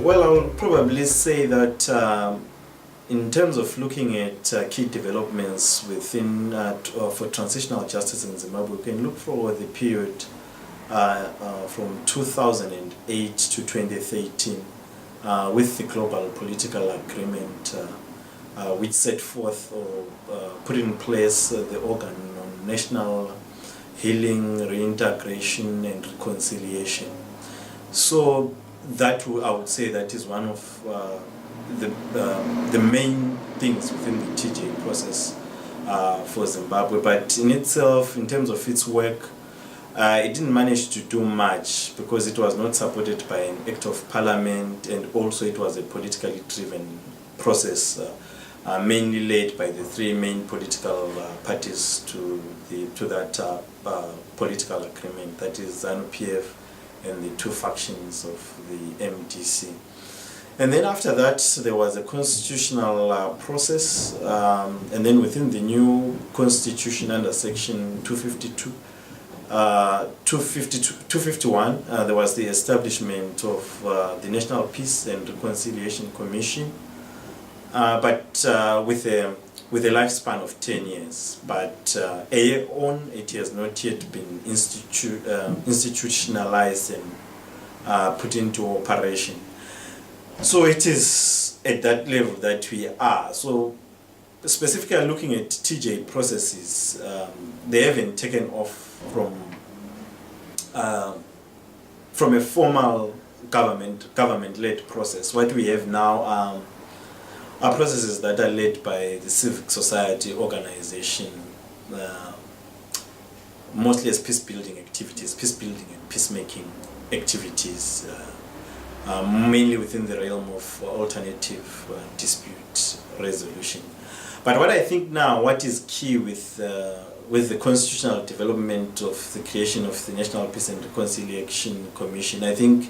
Well, I will probably say that in terms of looking at key developments within for transitional justice in Zimbabwe, we can look for the period from 2008 to 2013 with the global political agreement which set forth or put in place the organ on national healing, reintegration and reconciliation. So that I would say that is one of the main things within the TJ process for Zimbabwe. But in itself, in terms of its work, it didn't manage to do much because it was not supported by an act of parliament, and also it was a politically driven process, mainly led by the three main political parties to that political agreement, that is ZANU-PF and the two factions of the MDC. And then after that there was a constitutional process, and then within the new constitution under section 251 there was the establishment of the National Peace and Reconciliation Commission, but with a lifespan of 10 years. But a year on, it has not yet been institutionalized and put into operation. So it is at that level that we are. So specifically looking at TJ processes, they haven't taken off from a formal government-led process. What we have now are processes that are led by the civic society organization, mostly as peace-building activities, peace-building and peacemaking activities, mainly within the realm of alternative dispute resolution. But what I think now, what is key with the constitutional development of the creation of the National Peace and Reconciliation Commission, I think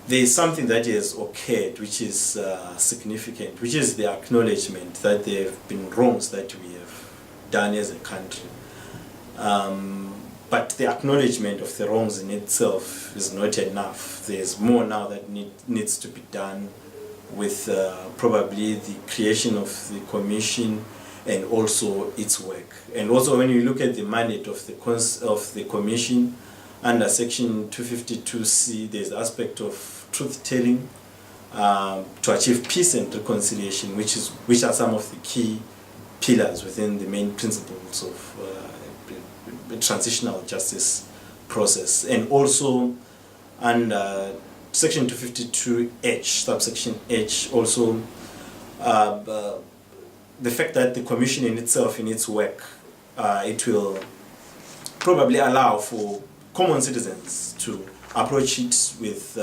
there is something that has occurred which is significant, which is the acknowledgement that there have been wrongs that we have done as a country. But the acknowledgement of the wrongs in itself is not enough. There's more now that needs to be done with probably the creation of the commission and also its work. And also when you look at the mandate of the commission, under section 252C, there's the aspect of truth-telling to achieve peace and reconciliation, which are some of the key pillars within the main principles of the transitional justice process. And also under section 252H, subsection H, also the fact that the commission in itself, in its work, it will probably allow for common citizens to approach it with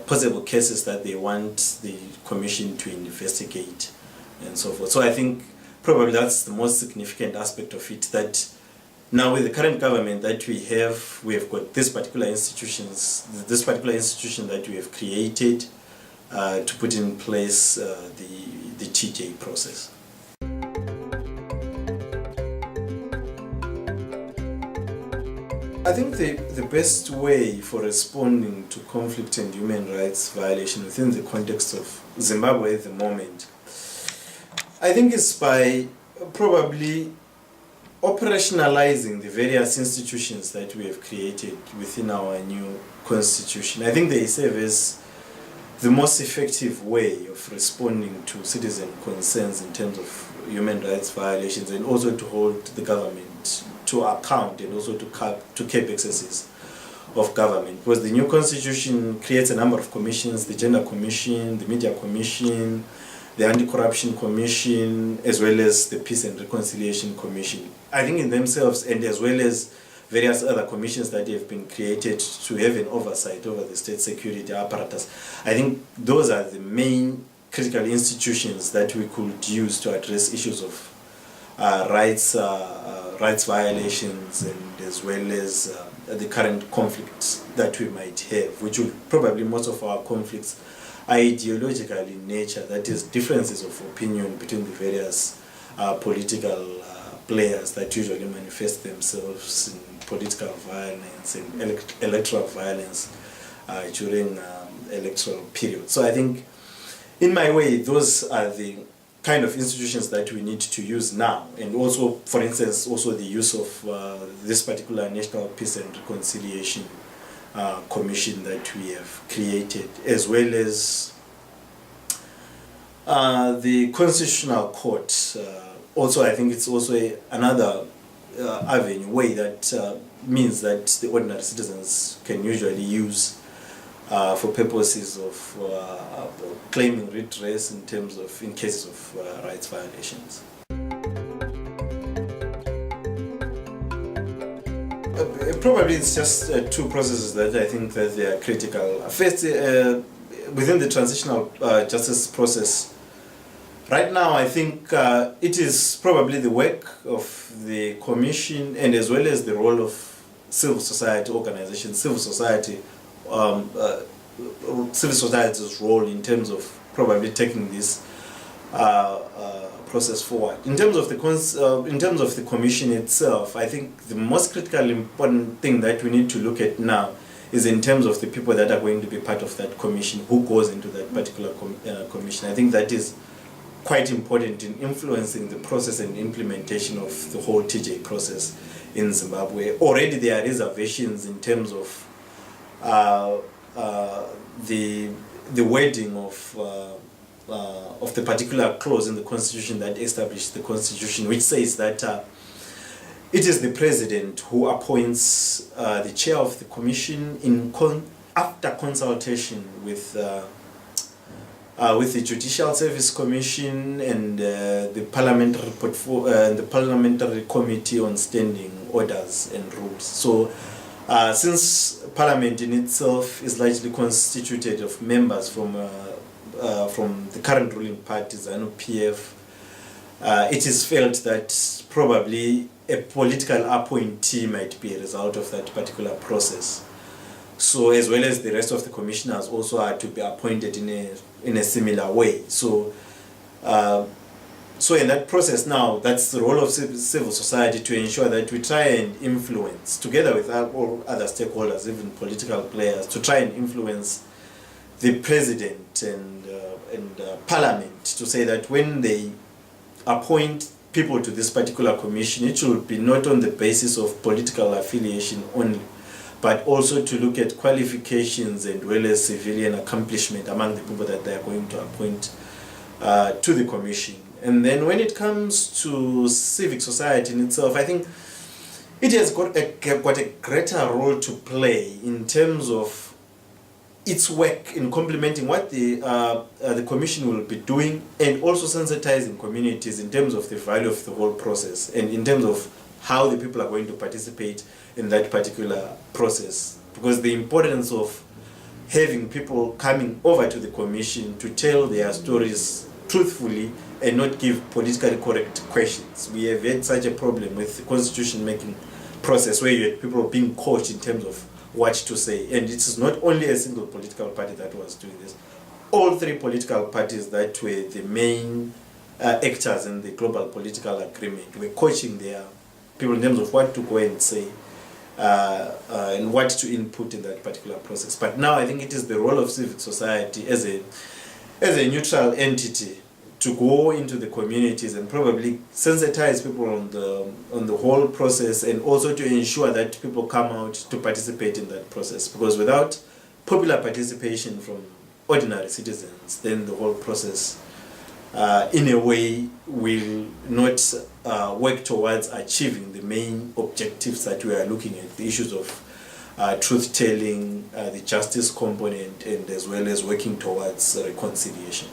possible cases that they want the commission to investigate and so forth. So I think probably that's the most significant aspect of it, that now with the current government that we have got this particular institution that we have created to put in place the TJ process. I think the best way for responding to conflict and human rights violation within the context of Zimbabwe at the moment, I think is by probably operationalizing the various institutions that we have created within our new constitution. I think they serve as the most effective way of responding to citizen concerns in terms of human rights violations, and also to hold the government to account, and also to curb excesses of government. Because the new constitution creates a number of commissions: the Gender Commission, the Media Commission, the Anti-Corruption Commission, as well as the Peace and Reconciliation Commission. I think in themselves, and as well as various other commissions that have been created to have an oversight over the state security apparatus, I think those are the main critical institutions that we could use to address issues of rights violations, and as well as the current conflicts that we might have, which will probably, most of our conflicts are ideological in nature, that is differences of opinion between the various political players that usually manifest themselves in political violence and electoral violence during electoral period. So I think, in my way, those are the kind of institutions that we need to use now. And also, for instance, also the use of this particular National Peace and Reconciliation Commission that we have created, as well as the Constitutional Court. Also, I think it's also another avenue, way that means that the ordinary citizens can usually use for purposes of claiming redress in cases of rights violations. Probably it's just two processes that I think that they are critical. First, within the transitional justice process, right now I think it is probably the work of the Commission, and as well as the role of civil society organizations, civil society's role in terms of probably taking this process forward. In terms of the Commission itself, I think the most critical important thing that we need to look at now is in terms of the people that are going to be part of that Commission, who goes into that particular Commission. I think that is quite important in influencing the process and implementation of the whole TJ process in Zimbabwe. Already there are reservations in terms of the wording of the particular clause in the Constitution that established the Constitution, which says that it is the President who appoints the chair of the Commission after consultation with the Judicial Service Commission and the Parliamentary Committee on Standing Orders and Rules. So, since Parliament in itself is largely constituted of members from the current ruling party, ZANU-PF, it is felt that probably a political appointee might be a result of that particular process. So, as well as the rest of the commissioners also are to be appointed in a similar way. So, so in that process now, that's the role of civil society to ensure that we try and influence, together with all other stakeholders, even political players, to try and influence the President and Parliament to say that when they appoint people to this particular commission, it should be not on the basis of political affiliation only, but also to look at qualifications and well as civilian accomplishment among the people that they are going to appoint to the commission. And then when it comes to civic society in itself, I think it has got a greater role to play in terms of its work in complementing what the commission will be doing, and also sensitizing communities in terms of the value of the whole process and in terms of how the people are going to participate in that particular process. Because the importance of having people coming over to the commission to tell their stories truthfully and not give politically correct questions. We have had such a problem with the constitution making process where you had people being coached in terms of what to say, and it is not only a single political party that was doing this. All three political parties that were the main actors in the global political agreement were coaching their people in terms of what to go and say and what to input in that particular process. But now I think it is the role of civil society as a neutral entity to go into the communities and probably sensitize people on the whole process, and also to ensure that people come out to participate in that process. Because without popular participation from ordinary citizens, then the whole process in a way will not work towards achieving the main objectives that we are looking at, the issues of truth-telling, the justice component, and as well as working towards reconciliation.